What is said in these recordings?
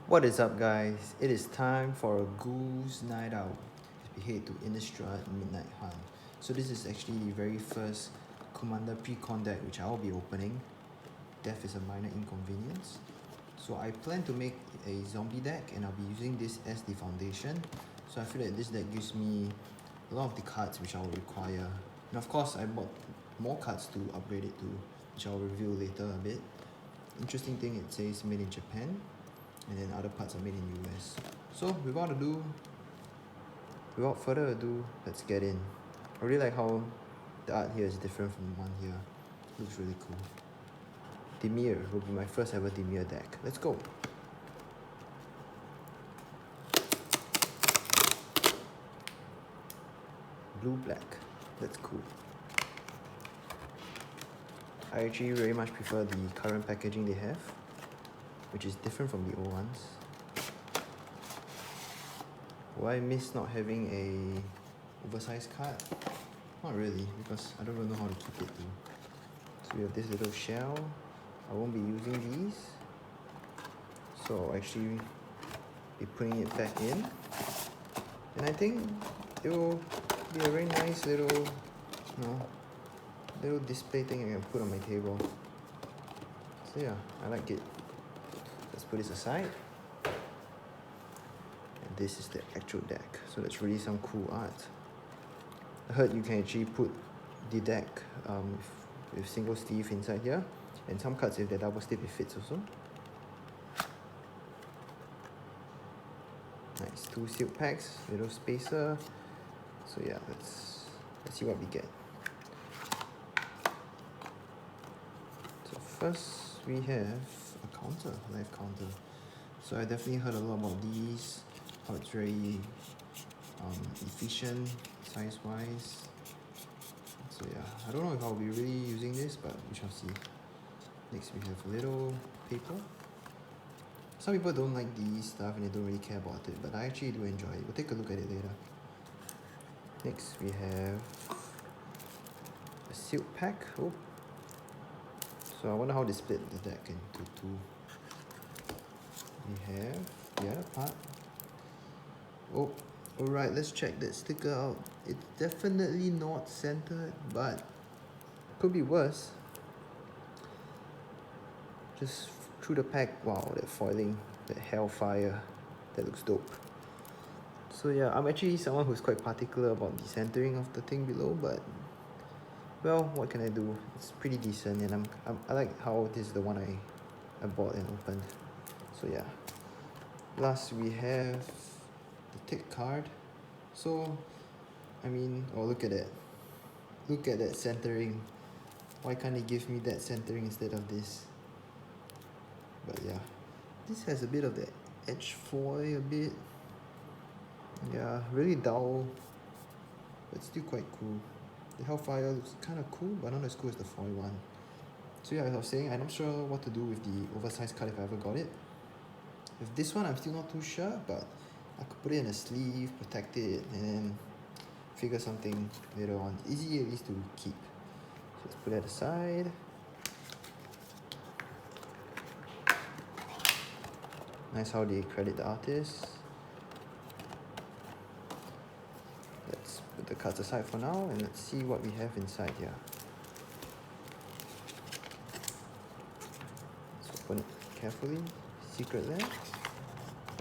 What is up, guys? It is time for a goose night out as we head to Innistrad Midnight Hunt. So this is actually the very first Commander Precon deck which I'll be opening. Death is a minor inconvenience. So I plan to make a zombie deck and I'll be using this as the foundation. So I feel that this deck gives me a lot of the cards which I'll require. And of course I bought more cards to upgrade it to, which I'll reveal later a bit. Interesting thing, it says made in Japan, and then other parts are made in US. So without further ado, let's get in. I really like how the art here is different from one here. Looks really cool. Dimir will be my first ever Dimir deck. Let's go. Blue black. That's cool. I actually very much prefer the current packaging they have, which is different from the old ones. Will I miss not having a oversized card? Not really, because I don't really know how to keep it too. So we have this little shell. I won't be using these, so I'll actually be putting it back in. And I think it will be a very nice little, little display thing I can put on my table. So yeah, I like it. Let's put this aside. And this is the actual deck. So that's really some cool art. I heard you can actually put the deck with single sleeve inside here. And some cards, if they're double sleeve, it fits also. Nice, 2 sealed packs, little spacer. So yeah, let's see what we get. So first we have a counter, live counter. So I definitely heard a lot about these, how it's very efficient size-wise. So yeah, I don't know if I'll be really using this, but we shall see. Next we have a little paper. Some people don't like these stuff and they don't really care about it, but I actually do enjoy it. We'll take a look at it later. Next we have a sealed pack. Oh. So I wonder how they split the deck into two. We have the other part. Oh, alright, let's check that sticker out. It's definitely not centered, but could be worse. Just through the pack, wow, that foiling, that hellfire, that looks dope. So yeah, I'm actually someone who's quite particular about the centering of the thing below, but well, what can I do? It's pretty decent, and I like how this is the one I bought and opened. So yeah. Last we have the tick card. So I mean, oh, look at that. Look at that centering. Why can't he give me that centering instead of this? But yeah, this has a bit of the edge foil a bit. Yeah, really dull, but still quite cool. The Hellfire looks kind of cool, but not as cool as the foil one. So yeah, as I was saying, I'm not sure what to do with the oversized card if I ever got it. With this one, I'm still not too sure, but I could put it in a sleeve, protect it, and then figure something later on. Easy at least to keep. So let's put that aside. Nice how they credit the artist. Let's put the cards aside for now and let's see what we have inside here. Let's open it carefully. Secret lab.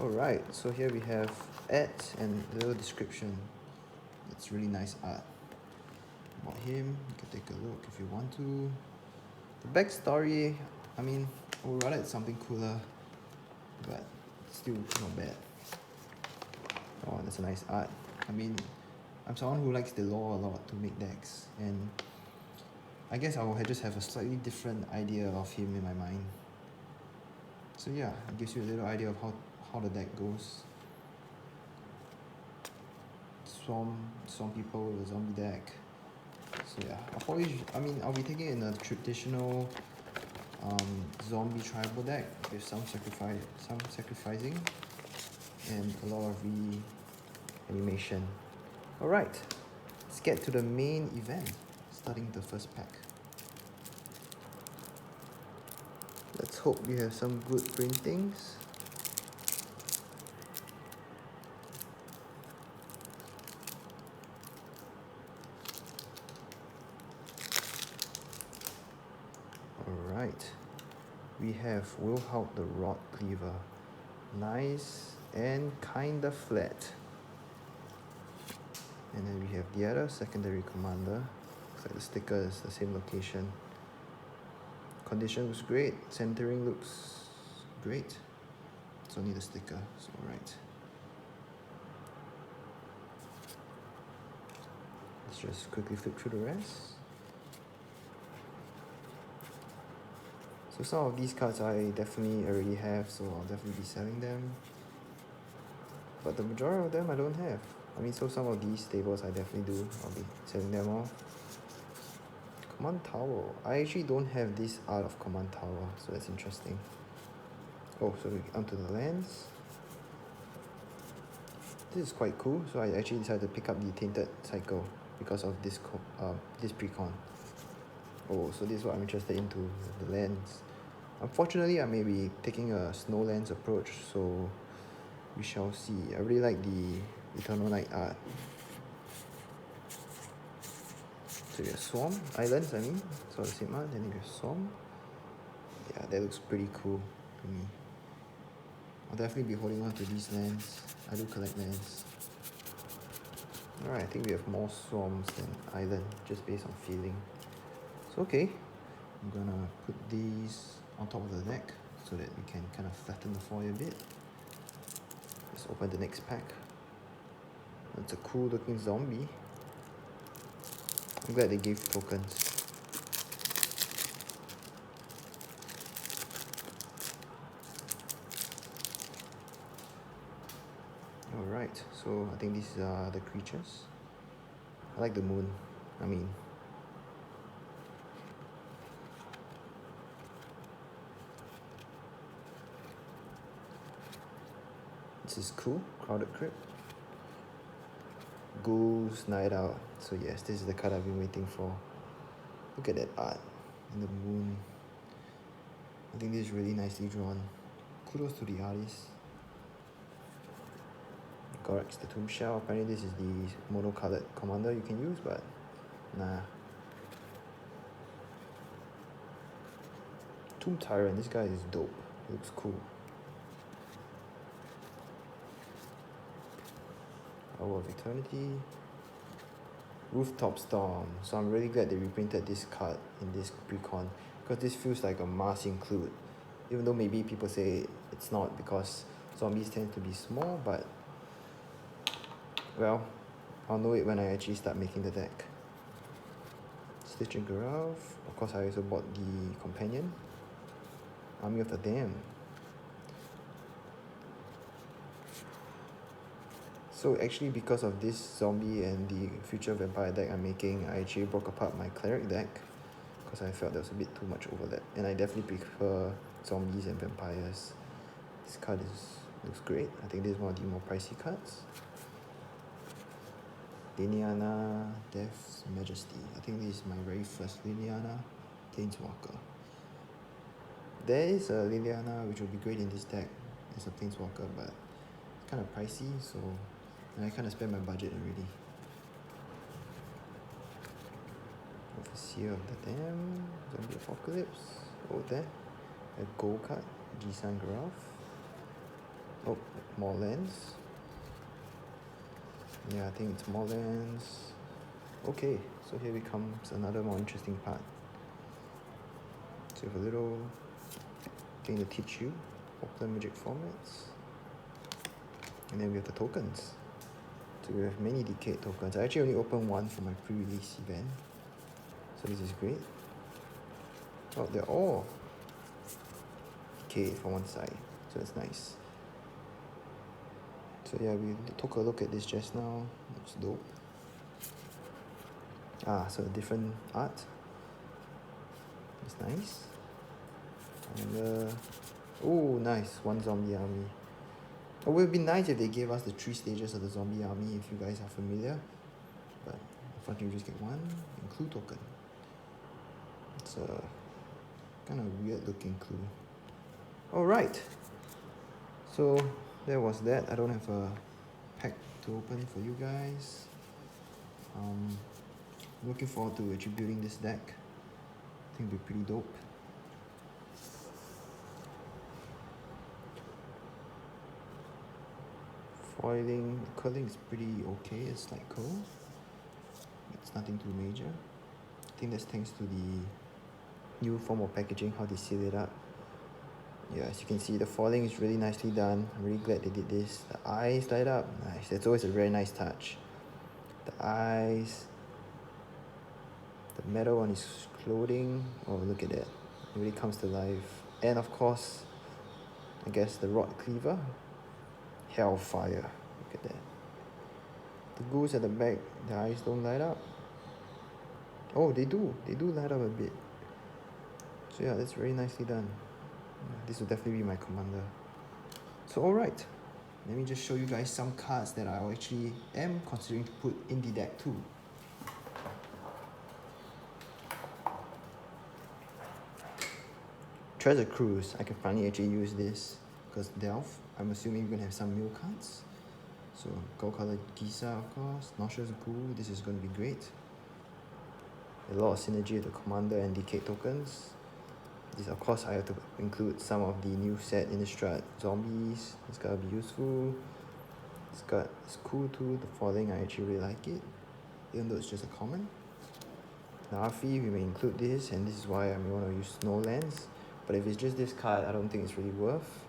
Alright, so here we have ads and a little description. It's really nice art about him. You can take a look if you want to. The backstory, I mean, I would rather it's something cooler, but still not bad. Oh, that's a nice art. I mean, I'm someone who likes the lore a lot to make decks, and I guess I will just have a slightly different idea of him in my mind. So yeah, it gives you a little idea of how the deck goes. Swamp people with a zombie deck. So yeah, I'll be taking it in a traditional zombie tribal deck with some sacrificing and a lot of reanimation. Alright, let's get to the main event, starting the first pack. Let's hope we have some good printings. Alright, we have Wilhout the Rod Cleaver. Nice and kinda flat. And then we have the other secondary commander. Looks like the sticker is the same location. Condition looks great. Centering looks great. It's only the sticker, so alright. Let's just quickly flip through the rest. So some of these cards I definitely already have, so I'll definitely be selling them. But the majority of them I don't have. I mean, so some of these tables I definitely do. I'll be selling them off. Command Tower. I actually don't have this art of Command Tower, so that's interesting. Oh, so onto the lands. This is quite cool, so I actually decided to pick up the Tainted Cycle because of this Precon. Oh, so this is what I'm interested into, the lands. Unfortunately, I may be taking a Snowlands approach, so we shall see. I really like the Eternal Night art. So you have Swarm Islands, I mean. So the same art, then you have Swarm. Yeah, that looks pretty cool to me. I'll definitely be holding on to these lands. I do collect lands. Alright, I think we have more Swarms than Island, just based on feeling. So okay, I'm gonna put these on top of the deck so that we can kind of flatten the foil a bit. Let's open the next pack. It's a cool looking zombie. I'm glad they gave tokens. Alright, so I think these are the creatures. I like the moon. I mean, this is cool. Crowded Crypt. Ghouls Night Out. So yes, this is the card I've been waiting for. Look at that art and the moon. I think this is really nicely drawn. Kudos to the artist. Gorax the Tomb Shell. Apparently this is the mono-colored commander you can use, but nah. Tomb Tyrant. This guy is dope. He looks cool. Hour of Eternity. Rooftop Storm. So I'm really glad they reprinted this card in this Precon, because this feels like a mass include, even though maybe people say it's not because zombies tend to be small, but well, I'll know it when I actually start making the deck. Stitch and Garov. Of course, I also bought the companion, Army of the Damned. So actually, because of this zombie and the future vampire deck I'm making, I actually broke apart my cleric deck because I felt there was a bit too much overlap, and I definitely prefer zombies and vampires. This card looks great. I think this is one of the more pricey cards. Liliana, Death's Majesty. I think this is my very first Liliana. Planeswalker. There is a Liliana which would be great in this deck as a Planeswalker, but it's kind of pricey, so and I kind of spent my budget already. Overseer of the Dam, Zombie Apocalypse. Oh, there. A gold card, Jisan Graph. Oh, more lands. Yeah, I think it's more lands. Okay, so here comes another more interesting part. So we have a little thing to teach you popular Magic formats. And then we have the tokens. So we have many Decade tokens. I actually only opened one for my pre-release event, so this is great. Oh, they're all Decade from one side, so it's nice. So yeah, we took a look at this just now. Looks dope. So different art. It's nice. And oh, nice, one zombie army. It would be nice if they gave us the 3 stages of the zombie army, if you guys are familiar. But unfortunately, you just get one. Include token. It's a kind of weird looking clue. Alright. So there was that. I don't have a pack to open for you guys. Looking forward to attributing this deck. I think it'll be pretty dope. Foiling, curling is pretty okay, it's like curl. It's nothing too major. I think that's thanks to the new form of packaging, how they seal it up. Yeah, as you can see, the foiling is really nicely done. I'm really glad they did this. The eyes light up, nice. That's always a very nice touch. The eyes, the metal on his clothing. Oh, look at that. It really comes to life. And of course, I guess the rod cleaver. Hellfire. Look at that. The goose at the back, the eyes don't light up. Oh, they do. They do light up a bit. So yeah, that's very nicely done. Yeah, this will definitely be my commander. So alright, let me just show you guys some cards that I actually am considering to put in the deck too. Treasure Cruise, I can finally actually use this because Delph, I'm assuming we're going to have some mill cards. So gold color Giza, of course, Nauseous Ghoul, this is going to be great. A lot of synergy with the commander and decay tokens. This, of course, I have to include some of the new set Innistrad zombies. It's gotta be useful. It's cool too. The foiling, I actually really like it, even though it's just a common. Nafi, we may include this, and this is why I may want to use Snowlands. But if it's just this card, I don't think it's really worth.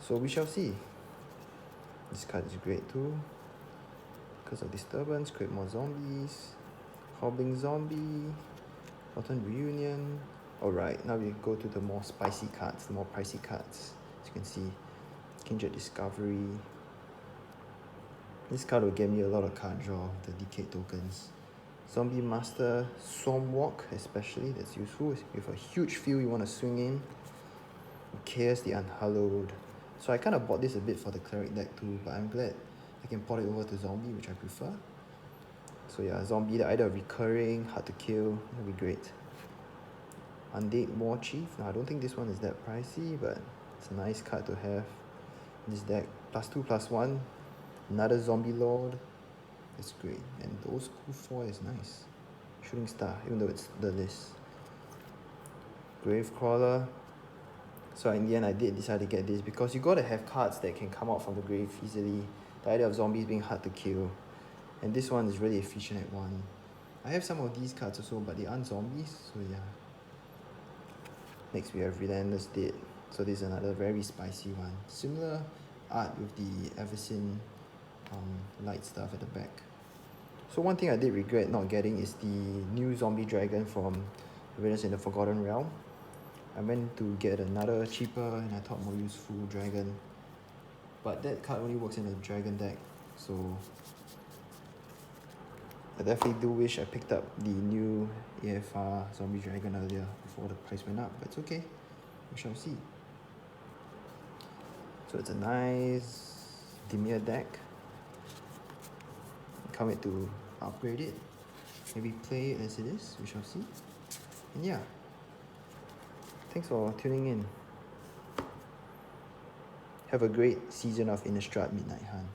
So we shall see. This card is great too. Because of Disturbance, create more zombies. Hobbling Zombie. Autumn Reunion. Alright, now we go to the more spicy cards, the more pricey cards. As you can see, Kindred Discovery. This card will get me a lot of card draw, the decayed tokens. Zombie Master, Swarm Walk especially, that's useful. With a huge field you want to swing in. Chaos the Unhallowed. So I kind of bought this a bit for the Cleric deck too, but I'm glad I can port it over to Zombie, which I prefer. So yeah, Zombie, either recurring, hard to kill, that'll be great. Undead War Chief. Now I don't think this one is that pricey, but it's a nice card to have in this deck. +2/+1. Another Zombie Lord. That's great. And the old school foil is nice. Shooting Star, even though it's the list. Gravecrawler. So in the end I did decide to get this because you gotta have cards that can come out from the grave easily. The idea of zombies being hard to kill. And this one is really efficient at 1. I have some of these cards also, but they aren't zombies, so yeah. Next we have Relentless Dead. So this is another very spicy one. Similar art with the Everson light stuff at the back. So one thing I did regret not getting is the new zombie dragon from Raiders in the Forgotten Realm. I went to get another cheaper and I thought more useful dragon. But that card only works in a dragon deck. So I definitely do wish I picked up the new AFR zombie dragon earlier before the price went up. But it's okay. We shall see. So it's a nice Dimir deck. Can't wait to upgrade it. Maybe play it as it is. We shall see. And yeah. Thanks for tuning in. Have a great season of Innistrad Midnight Hunt.